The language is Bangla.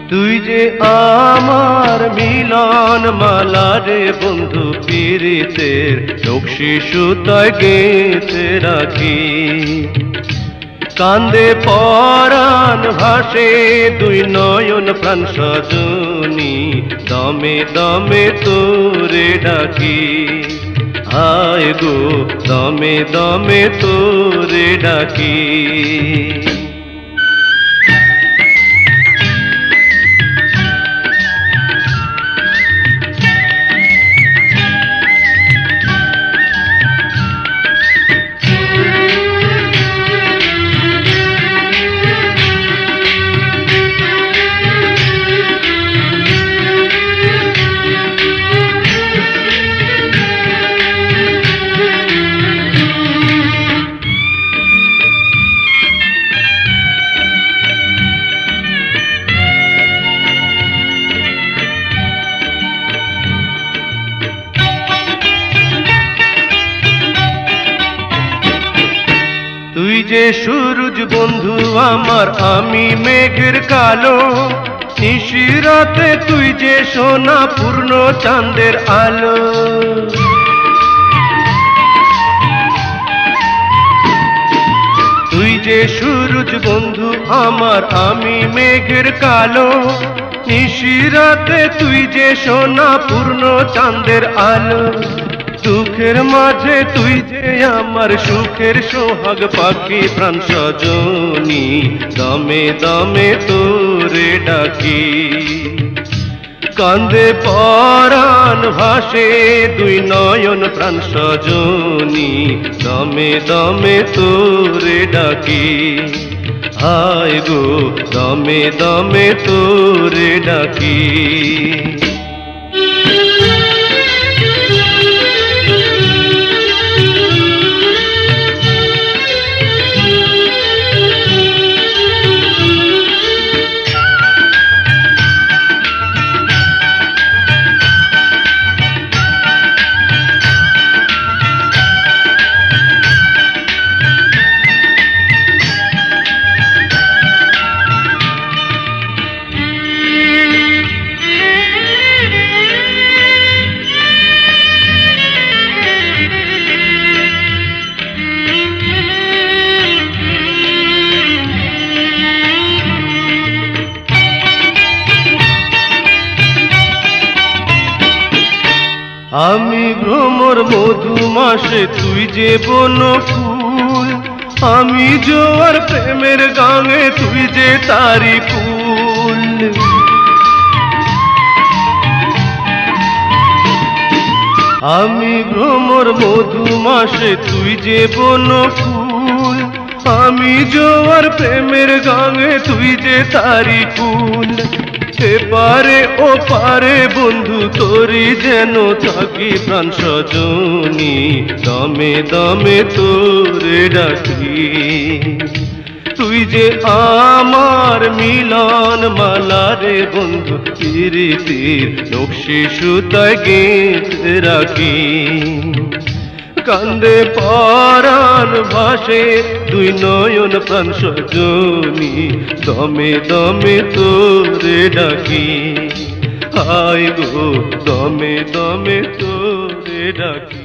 তুই যে আমার মিলন মালা রে বন্ধু, পীড়িতের নকশি সুতায় গেঁথে রাখি। কান্দে পরাণ ভাসে দুই নয়ন প্রাণ সজনী, দমে দমে তোরে ডাকি। হায় গো দমে দমে তোরে ডাকি। তুই যে সূরজ বন্ধু আমার, আমি মেঘের কালো। নিশিরাতে তুই যে সোনা পূর্ণ চাঁদের আলো। তুই যে সূরজ বন্ধু আমার, আমি মেঘের কালো। নিশিরাতে তুই যে সোনা পূর্ণ চাঁদের আলো। দুঃখের মাঝে তুই যে আমার সুখের সোহাগ পাখি প্রাণ সজনী, দমে দমে তোরে ডাকি। কান্দে পরাণ ভাসে দুই নয়ন প্রাণ সজনী, দমে দমে তোরে ডাকি। হায় গো দমে দমে তোরে ডাকি। আমি ভ্রমর মধুমাসে তুই যে বনফুল, আমি জোয়ার প্রেমের গাঙে তুই যে তারি ফুল। আমি ভ্রমর মধুমাসে তুই যে বনফুল, আমি জোয়ার প্রেমের গাঙে তুই যে তারি ফুল। এপারে ও পারে বন্ধু তোরি যেন থাকি প্রাণ সজনী, দমে দমে তোরে ডাকি। তুই যে আমার মিলন মালা রে বন্ধু, পীড়িতের নকশি সুতায় গেঁথে রাখি। কান্দে পরাণ ভাসে দুই নয়ন প্রাণ সজনী, দমে দমে তোরে ডাকি। হায় গো দমে দমে তোরে ডাকি।